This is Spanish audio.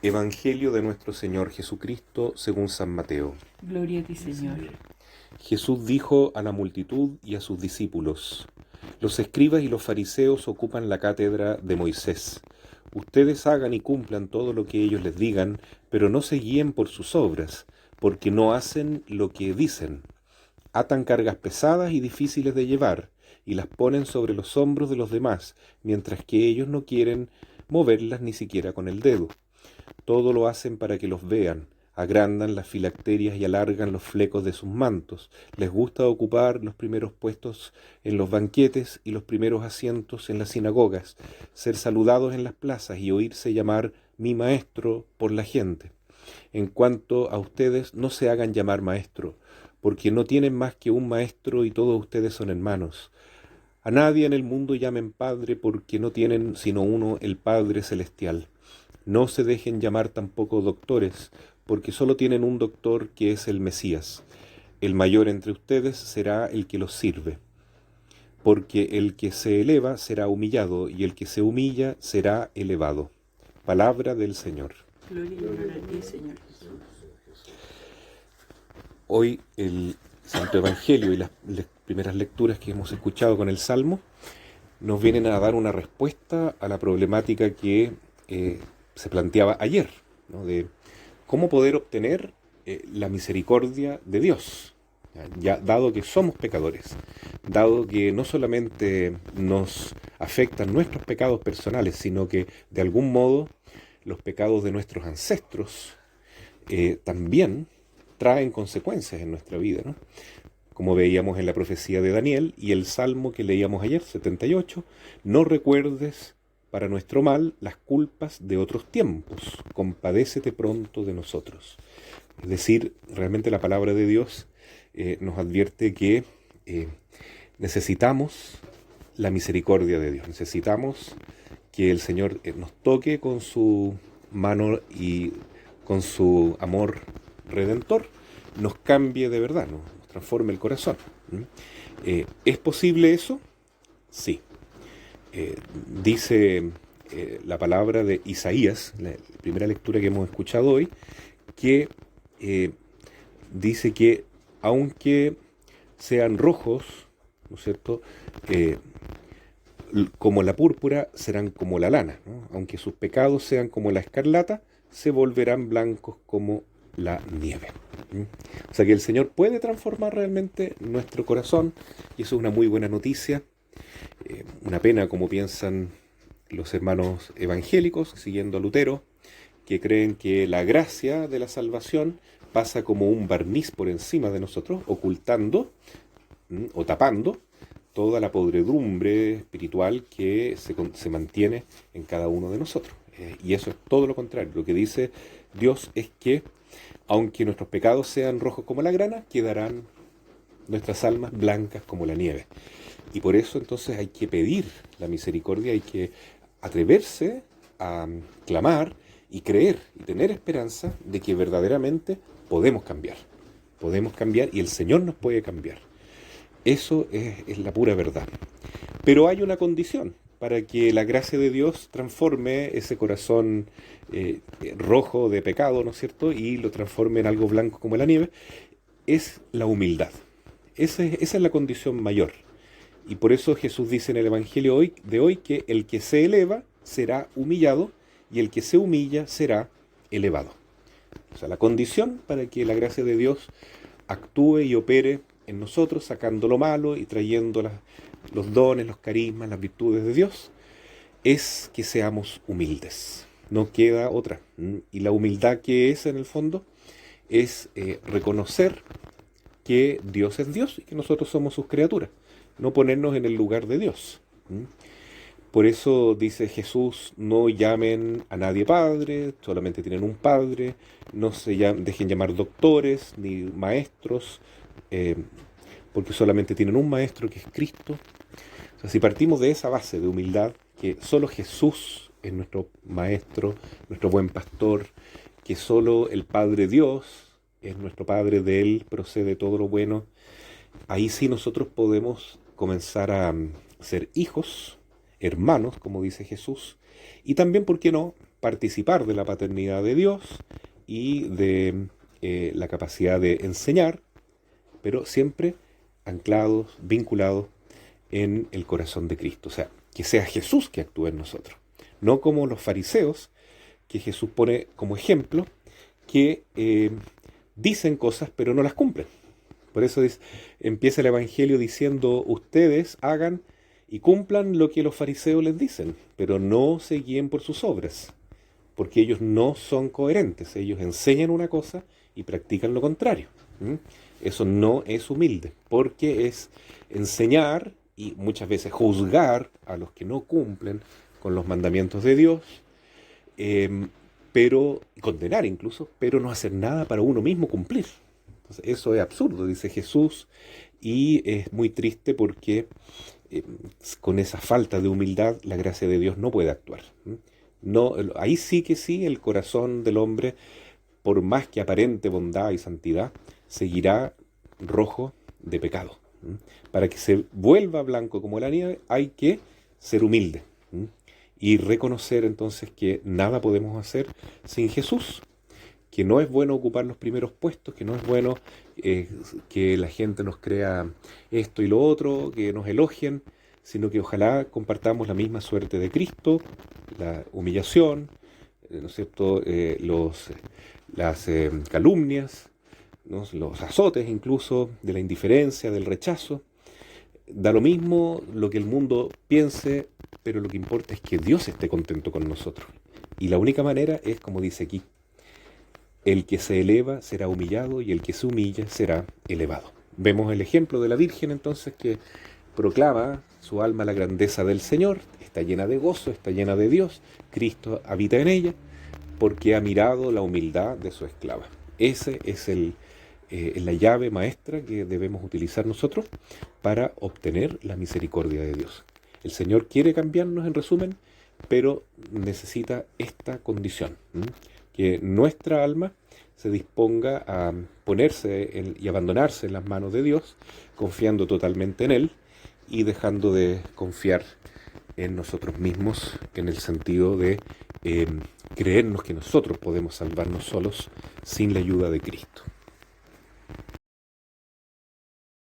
Evangelio de nuestro Señor Jesucristo según San Mateo. Gloria a ti, Señor. Jesús dijo a la multitud y a sus discípulos: Los escribas y los fariseos ocupan la cátedra de Moisés. Ustedes hagan y cumplan todo lo que ellos les digan, pero no se guíen por sus obras, porque no hacen lo que dicen. Atan cargas pesadas y difíciles de llevar, y las ponen sobre los hombros de los demás, mientras que ellos no quieren moverlas ni siquiera con el dedo. Todo lo hacen para que los vean, agrandan las filacterias y alargan los flecos de sus mantos. Les gusta ocupar los primeros puestos en los banquetes y los primeros asientos en las sinagogas, ser saludados en las plazas y oírse llamar mi maestro por la gente. En cuanto a ustedes, no se hagan llamar maestro, porque no tienen más que un maestro y todos ustedes son hermanos. A nadie en el mundo llamen Padre, porque no tienen sino uno, el Padre Celestial. No se dejen llamar tampoco doctores, porque solo tienen un doctor, que es el Mesías. El mayor entre ustedes será el que los sirve. Porque el que se eleva será humillado, y el que se humilla será elevado. Palabra del Señor. Gloria y honor a ti, Señor Jesús. Hoy el Santo Evangelio y las primeras lecturas que hemos escuchado con el Salmo nos vienen a dar una respuesta a la problemática que se planteaba ayer, ¿no? De cómo poder obtener la misericordia de Dios, ya dado que somos pecadores, dado que no solamente nos afectan nuestros pecados personales, sino que de algún modo los pecados de nuestros ancestros también traen consecuencias en nuestra vida, ¿no? Como veíamos en la profecía de Daniel y el Salmo que leíamos ayer, 78, no recuerdes para nuestro mal las culpas de otros tiempos, compadécete pronto de nosotros. Es decir, realmente la palabra de Dios nos advierte que necesitamos la misericordia de Dios, necesitamos que el Señor nos toque con su mano y con su amor redentor, nos cambie de verdad, nos transforme el corazón. ¿Es posible eso? Sí. Dice la palabra de Isaías, la primera lectura que hemos escuchado hoy, que dice que aunque sean rojos, ¿no es cierto?, como la púrpura, serán como la lana, ¿no? Aunque sus pecados sean como la escarlata, se volverán blancos como la nieve. O sea que el Señor puede transformar realmente nuestro corazón, y eso es una muy buena noticia. Una pena, como piensan los hermanos evangélicos, siguiendo a Lutero, que creen que la gracia de la salvación pasa como un barniz por encima de nosotros, ocultando o tapando toda la podredumbre espiritual que se mantiene en cada uno de nosotros. Y eso es todo lo contrario. Lo que dice Dios es que, aunque nuestros pecados sean rojos como la grana, quedarán nuestras almas blancas como la nieve. Y por eso entonces hay que pedir la misericordia, hay que atreverse a clamar y creer y tener esperanza de que verdaderamente podemos cambiar y el Señor nos puede cambiar. Eso es la pura verdad. Pero hay una condición para que la gracia de Dios transforme ese corazón rojo de pecado, ¿no es cierto?, y lo transforme en algo blanco como la nieve, es la humildad. Esa es la condición mayor. Y por eso Jesús dice en el Evangelio de hoy que el que se eleva será humillado y el que se humilla será elevado. O sea, la condición para que la gracia de Dios actúe y opere en nosotros, sacando lo malo y trayendo los dones, los carismas, las virtudes de Dios, es que seamos humildes. No queda otra. Y la humildad, que es en el fondo, es reconocer que Dios es Dios y que nosotros somos sus criaturas. No ponernos en el lugar de Dios. Por eso dice Jesús: no llamen a nadie padre, solamente tienen un padre, no se dejen llamar doctores ni maestros, porque solamente tienen un maestro, que es Cristo. O sea, si partimos de esa base de humildad, que solo Jesús es nuestro maestro, nuestro buen pastor, que solo el Padre Dios es nuestro Padre, de Él procede todo lo bueno, ahí sí nosotros podemos comenzar a ser hijos, hermanos, como dice Jesús, y también, ¿por qué no?, participar de la paternidad de Dios y de la capacidad de enseñar, pero siempre anclados, vinculados en el corazón de Cristo. O sea, que sea Jesús que actúe en nosotros. No como los fariseos, que Jesús pone como ejemplo, que dicen cosas pero no las cumplen. Por eso empieza el Evangelio diciendo, ustedes hagan y cumplan lo que los fariseos les dicen, pero no se guíen por sus obras, porque ellos no son coherentes. Ellos enseñan una cosa y practican lo contrario. Eso no es humilde, porque es enseñar y muchas veces juzgar a los que no cumplen con los mandamientos de Dios, pero condenar incluso, pero no hacer nada para uno mismo cumplir. Entonces, eso es absurdo, dice Jesús, y es muy triste porque con esa falta de humildad la gracia de Dios no puede actuar. No, ahí sí que sí, el corazón del hombre, por más que aparente bondad y santidad, seguirá rojo de pecado. Para que se vuelva blanco como la nieve hay que ser humilde y reconocer entonces que nada podemos hacer sin Jesús, que no es bueno ocupar los primeros puestos, que no es bueno que la gente nos crea esto y lo otro, que nos elogien, sino que ojalá compartamos la misma suerte de Cristo, la humillación, ¿no es cierto? Las calumnias, ¿no? Los azotes incluso, de la indiferencia, del rechazo. Da lo mismo lo que el mundo piense, pero lo que importa es que Dios esté contento con nosotros. Y la única manera es, como dice aquí, el que se eleva será humillado y el que se humilla será elevado. Vemos el ejemplo de la Virgen entonces, que proclama su alma la grandeza del Señor, está llena de gozo, está llena de Dios, Cristo habita en ella, porque ha mirado la humildad de su esclava. Ese es la llave maestra que debemos utilizar nosotros para obtener la misericordia de Dios. El Señor quiere cambiarnos, en resumen, pero necesita esta condición, que nuestra alma se disponga a ponerse y abandonarse en las manos de Dios, confiando totalmente en Él y dejando de confiar en nosotros mismos, en el sentido de creernos que nosotros podemos salvarnos solos sin la ayuda de Cristo.